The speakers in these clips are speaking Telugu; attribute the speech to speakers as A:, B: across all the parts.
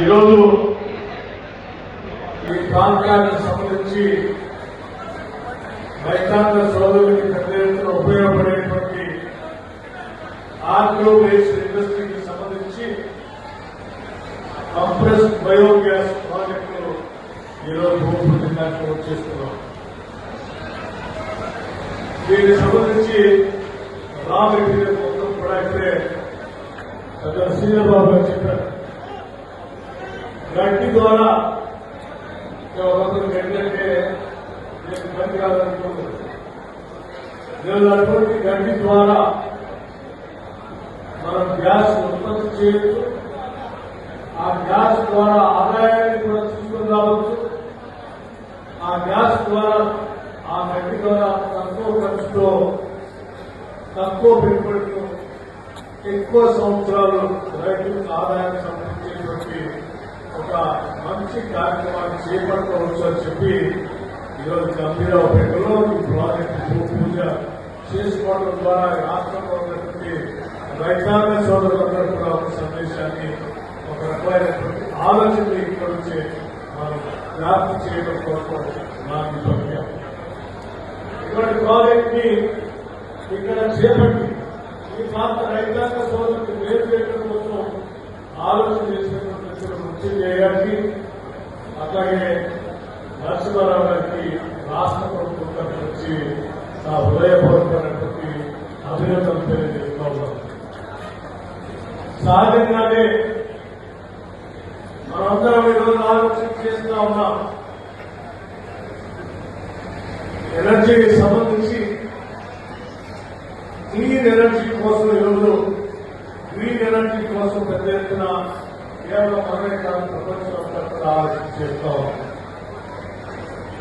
A: ఈరోజు ఈ ప్రాంతానికి సంబంధించి రైతాంగ సోదరులకి పెద్ద ఎత్తున ఉపయోగపడేటువంటి ఆగ్రో బేస్డ్ ఇండస్ట్రీకి సంబంధించి కంప్రెస్డ్ బయోగ్యాస్ ప్రాజెక్టులు ఈరోజు రూపొందించడానికి వచ్చేస్తున్నాం. దీనికి సంబంధించి రా మెటీరియల్ మొత్తం కూడా ఇప్పుడే సీనియర్ బాబు గారు చెప్పారు. గడ్డి ద్వారా ఏంటంటే నేను పని కాదనుకుంటున్నాను. నేను అటువంటి గడ్డి ద్వారా మనం గ్యాస్ ఉత్పత్తి చేయొచ్చు. ఆ గ్యాస్ ద్వారా ఆదాయాన్ని కూడా తీసుకుని రావచ్చు. ఆ గ్యాస్ ద్వారా ఆ గడ్డి ద్వారా తక్కువ ఖర్చుతో తక్కువ పెట్టుబడితో ఎక్కువ సంవత్సరాలు రైతులకు ఆదాయాన్ని సంపాదించేటువంటి ఒక మంచి కార్యక్రమాన్ని చేపట్టవచ్చు అని చెప్పి ఈరోజు గంభీరావుపేటలో ఈ ప్రాజెక్టు పూజ చేసుకోవడం ద్వారా రాష్ట్రంలో ఉన్నటువంటి రైతాంగ సోదరులందరూ కూడా ఒక సందేశాన్ని ఒక రకమైనటువంటి ఆలోచన ఇక్కడ నుంచి మనం వ్యాప్తి చేయడం కోసం నాకు ప్రక్రియ. ఇటువంటి ప్రాజెక్ట్ ని ఇక్కడ చేపట్టి ఈ ప్రాంత రైతాంగ సోదరులకు మేలు చేయడం కోసం ఆలోచన చేసినటువంటి ముఖ్య చేయడానికి అట్లాగే నరసింహారావు గారికి రాష్ట్ర ప్రభుత్వం తరఫు నుంచి నా హృదయపూర్వకమైనటువంటి అభినందనలు తెలియజేస్తూ ఉన్నాం. సహజంగానే మనందరం ఈరోజు ఆలోచన చేస్తూ ఉన్నాం. ఎనర్జీకి సంబంధించి క్లీన్ ఎనర్జీ కోసం ఈరోజు గ్రీన్ ఎనర్జీ కోసం పెద్ద ఎత్తున కేవలం మనమే కాదు ప్రపంచంలో కూడా ఆలోచన చేస్తూ ఉన్నాం.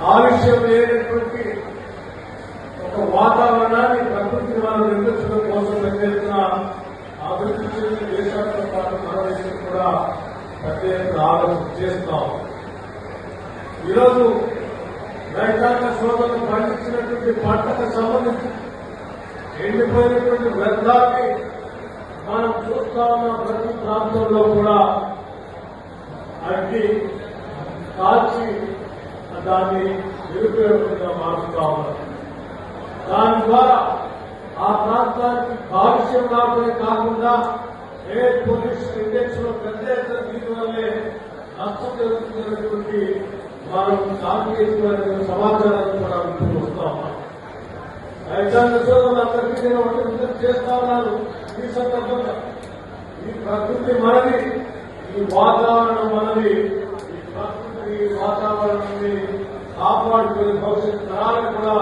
A: కాలుష్యం లేనటువంటి ఒక వాతావరణాన్ని ప్రకృతిని మనం నిర్మించడం కోసం పెద్ద ఎత్తున అభివృద్ధి చెందిన దేశాలతో పాటు మన దేశం కూడా పెద్ద ఎత్తున ఆలోచన చేస్తాం. ఈరోజు రైతాంగ సోదరులు పండించినటువంటి పంటకు సంబంధించి ఎండిపోయినటువంటి వ్యర్థాన్ని మనం చూస్తా ఉన్న ప్రతి ప్రాంతంలో కూడా అగ్గి కాల్చి దాన్ని నిరుపయోగంగా మారుస్తా ఉన్నారు. దాని ద్వారా ఆ ప్రాంతానికి కాలుష్యం రావడమే కాకుండా ఎయిర్ పొల్యూషన్ ఇండెక్స్ లో పెద్ద ఎత్తున దీనివల్లే నష్టం జరుగుతున్నటువంటి మనం సాంకేతికమైన సమాచారాన్ని కూడా వింటూ వస్తా ఉన్నాం. రైతాంగ సోదరులందరికీ నేను ఒకటి విజ్ఞప్తి చేస్తా ఉన్నాను. ఈ సందర్భంగా ఈ ప్రకృతి మనది, ఈ వాతావరణం మనది. ఈ ప్రకృతి వాతావరణాన్ని కాపాడుకునే భవిష్యత్ తరాలకు కూడా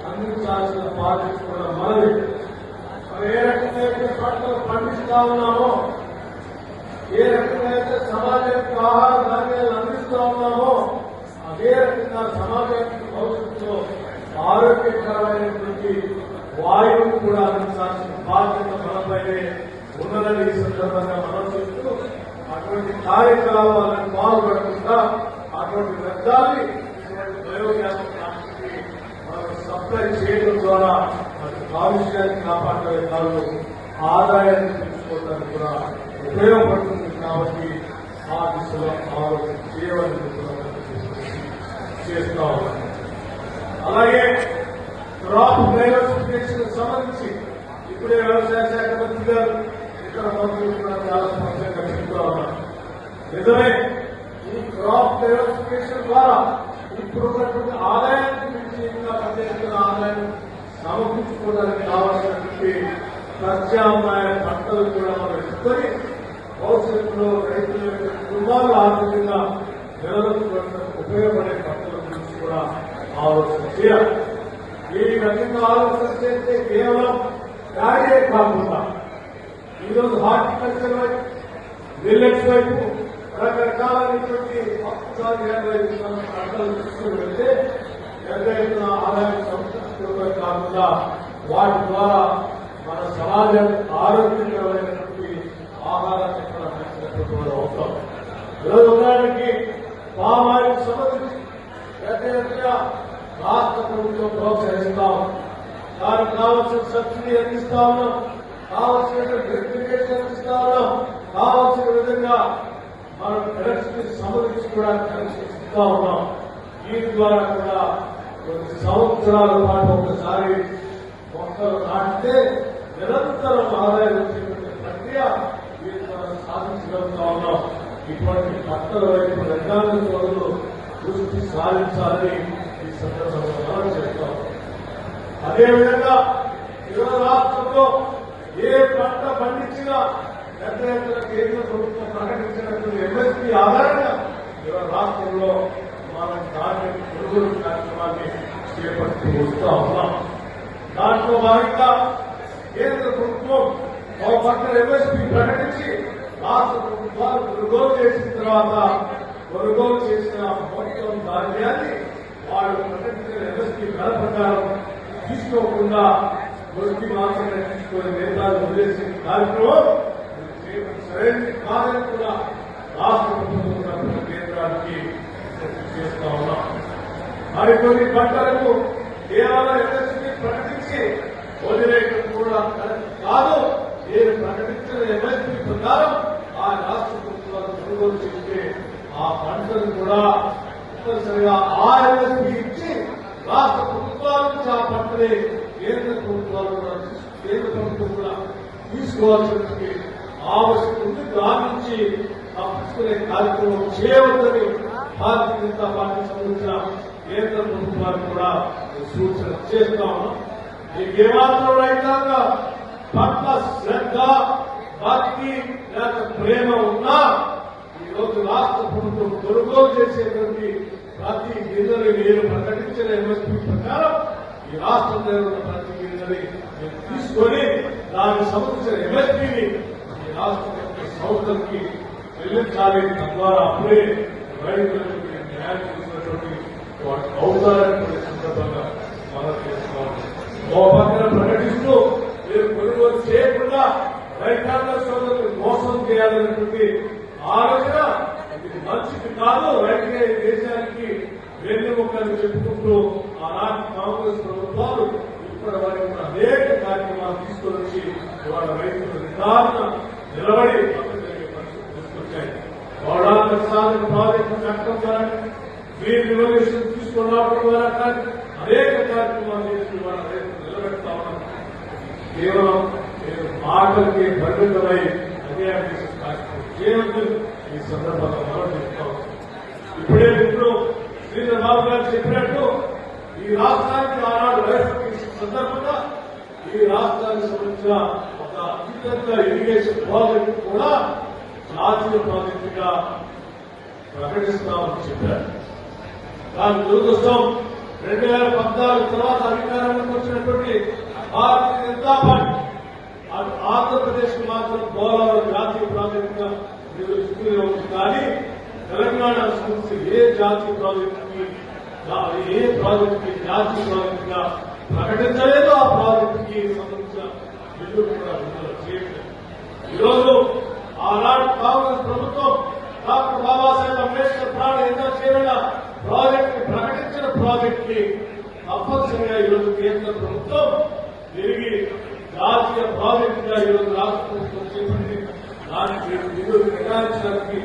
A: అందించాల్సిన బాధ్యత కూడా మనది. మరి ఏ రకంగా అయితే పంటలు పండిస్తా ఉన్నామో, ఏ రకంగా అయితే సమాజానికి ఆహార ధాన్యాలు అందిస్తా ఉన్నామో, అదే రకంగా సమాజానికి భవిష్యత్తులో ఆరోగ్యకరమైనటువంటి వాయువును కూడా అందించాల్సిన బాధ్యత మనపైనే ఉన్నదని ఈ సందర్భంగా మనం చెప్తూ అటువంటి కార్యకలాపాలను పాల్గొనకుండా అటువంటి వ్యర్థాన్ని బయోగ్యాస్ ప్లాంట్కి మనం సప్లై చేయడం ద్వారా అటు కాలుష్యాన్ని కాపాడమే కాదు ఆదాయాన్ని పెంచుకోవడానికి కూడా ఉపయోగపడుతుంది. కాబట్టి ఆ దిశలో ఆలోచన చేయవలసింది చేస్తా ఉన్నాం. అలాగే క్రాప్ డైవర్సిఫికేషన్ సంబంధించి ఇప్పుడే వ్యవసాయ శాఖ మంత్రి గారు ఇతర మంత్రులు కూడా చాలా స్పష్టంగా చెప్తా ఉన్నారు. నిజమే, ఈ క్రాప్ డైవర్సిఫికేషన్ ద్వారా ఇప్పుడున్నటువంటి ఆదాయానికి మించి ఇంకా పెద్ద ఎత్తున ఆదాయం సమకూర్చుకోవడానికి కావాల్సినటువంటి ప్రత్యామ్నాయ పంటలు కూడా మనం ఎంచుకొని భవిష్యత్తులో రైతుల యొక్క కుటుంబాలు ఆర్థికంగా నిలదొక్కుకోవడానికి ఉపయోగపడే పంటల గురించి కూడా ఆలోచన చేయాలి. ఈ రకంగా ఆలోచన చేస్తే కేవలం ప్యాడీ కాకుండా ఈరోజు హార్టికల్చర్ వైపు, మిల్లెట్స్ వైపు రకరకాలైనటువంటి పంటలు తీసుకుని వెళ్తే పెద్ద ఎత్తున ఆదాయం సంతృప్తిగా కాకుండా వాటి ద్వారా మన సమాజానికి ఆరోగ్యకరమైనటువంటి ఆహారాన్ని కూడా పెంచినటువంటి అవసరం. ఈరోజు ఉదాహరణకి పామ్ ఆయిల్ సంబంధించి పెద్ద ఎత్తున రాష్ట్ర ప్రభుత్వం ప్రోత్సహిస్తాం. దానికి కావాల్సిన సబ్సిడీ అందిస్తా ఉన్నాం, కావాల్సిన వెరిఫికేషన్ అందిస్తా ఉన్నాం, కావాల్సిన విధంగా మనం ఎలక్ట్రిసిటీ సంబంధించి కూడా కనిపిస్తూ ఉన్నాం. దీని ద్వారా కూడా కొన్ని సంవత్సరాల పాటు ఒకసారి మొక్కలు నాటితే నిరంతరం ఆదాయం వచ్చేటువంటి ప్రక్రియ దీని ద్వారా సాధించగలుగుతా ఉన్నాం. ఇటువంటి పంటల వైపు రంగాంగ సోదరులు దృష్టి సాధించాలని ఈ సందర్భంగా మనం చెప్తాం. అదేవిధంగా ఇతర రాష్ట్రంలో ఏ పంట పండించినా పెద్ద ఎత్తున కేంద్ర ప్రభుత్వం ప్రకటించినటువంటి ఎంఎస్పీ ఆధారంగా ఇతర రాష్ట్రంలో మనం ధాన్యం కొనుగోలు కార్యక్రమాన్ని చేపడుతూ వస్తూ ఉన్నాం. దాంట్లో భాగంగా కేంద్ర ప్రభుత్వం ఒక పక్కన ఎంఎస్పీ ప్రకటించి రాష్ట్ర ప్రభుత్వాలు కొనుగోలు చేసిన తర్వాత కొనుగోలు చేసిన మొత్తం ధాన్యాన్ని వాళ్ళు ప్రకటించిన ఎంఎస్పీ ధర ప్రకారం తీసుకోకుండా దొరికి మాత్రమే తీసుకునే నేతాలు వదిలేసిన కార్యక్రమం సరైనది కాదని కూడా రాష్ట్ర ప్రభుత్వం కేంద్రానికి చేస్తా ఉన్నాం. మరికొన్ని పంటలకు కేవలం ఎంఎస్పీ ప్రకటించి వదిలేయడం కూడా కాదు. నేను ప్రకటించిన ఎంఎస్పీ ప్రకారం ఆ రాష్ట్ర ప్రభుత్వాలు కొనుగోలు చేస్తే ఆ పంటలు కూడా తప్పనిసరిగా ఆ ఎంఎస్పీ ఇచ్చి రాష్ట్ర ప్రభుత్వాల నుంచి ఆ పంటనే కేంద్ర ప్రభుత్వాలు కూడా తీసుకోవాల్సినటువంటి ఆవశ్యకత ఉంది. దాని నుంచి తప్పించుకునే కార్యక్రమం చేయవద్దని భారతీయ జనతా పార్టీ సంబంధించిన కేంద్ర ప్రభుత్వానికి కూడా సూచన చేస్తా ఉన్నాం. మీకేమాత్రం రైతాంగ పట్ల శ్రద్ధ, భక్తి లేక ప్రేమ ఉన్నా ఈరోజు రాష్ట్ర ప్రభుత్వం కొనుగోలు చేసేటువంటి ప్రతి గింజని నేను ప్రకటించిన ఎంఎస్పీ ప్రకారం ఈ రాష్ట్రంలో ఉన్న ప్రతి గింజని తీసుకొని దానికి సంబంధించిన ఎంఎస్పీని ఈ రాష్ట్ర సంస్థలకి చెల్లించాలి. తద్వారా అప్పుడే రైతులకు న్యాయం చేసినటువంటి వాటి అవుతారని సందర్భంగా మనం చేస్తున్నాం. ఓ పక్కన ప్రకటిస్తూ మీరు కొనుగోలు చేయకుండా రైతాంగ సోదరులు మోసం చేయాలనేటువంటి ఆలోచన ఇది మంచిది కాదు. రైతులే దేశానికి వెన్నెముకని చెప్పుకుంటూ ఆనాటి కాంగ్రెస్ ప్రభుత్వాలు ఇప్పటి వరకు అనేక కార్యక్రమాలు తీసుకొచ్చి ఇవాళ రైతులు నిర్ధారణ నిలబడి జరిగే పరిస్థితి తీసుకొచ్చాయి. గౌడాల సాధన ప్రాజెక్టు చట్టం ద్వారా గ్రీన్ రివల్యూషన్ తీసుకుని రావడం ద్వారా కానీ అనేక కార్యక్రమాలు చేసి ఇవాళ రైతులు నిలబెడతా ఉన్నారు. కేవలం మాటలకి పరిమితమై అన్యాయం చేసే కార్యక్రమం చేయవద్దు. ఈ సందర్భంగా మనం చెప్తాం. ఇప్పుడే ఇప్పుడు శ్రీధర్బాబు గారు చెప్పినట్టు ఈ రాష్ట్రానికి ఆనాడు రైతు సందర్భంగా ఈ రాష్ట్రానికి సంబంధించిన ఒక అత్యంత ఇరిగేషన్ ప్రాజెక్టు కూడా జాతీయ ప్రాజెక్టుగా ప్రకటిస్తామని చెప్పారు. దాని దురదృష్టం 2014 తర్వాత అధికారంలోకి వచ్చినటువంటి భారతీయ జనతా పార్టీ ఆంధ్రప్రదేశ్ కు మాత్రం పోలవరం జాతీయ ప్రాజెక్టుగా నిర్వహిస్తూనే ఉంది. కానీ తెలంగాణ సంస్థ ఏ జాతీయ ప్రాజెక్టుకి జాతీయ ప్రాజెక్టుగా ప్రకటించలేదు. ఆ ప్రాజెక్టుకి సంబంధించిన బిల్లు కూడా విడుదల చేయలేదు. ఈరోజు ఆనాడు కాంగ్రెస్ ప్రభుత్వం డాక్టర్ బాబాసాహెబ్ అంబేద్కర్ ప్రాణ ఎంతో చేరిన ప్రాజెక్టు ప్రకటించిన ప్రాజెక్ట్ కి తప్పనిసరిగా ఈరోజు కేంద్ర ప్రభుత్వం తిరిగి జాతీయ ప్రాజెక్టుగా ఈరోజు రాష్ట్ర ప్రభుత్వం చేపట్టి దానికి నిధులు కేటాయించడానికి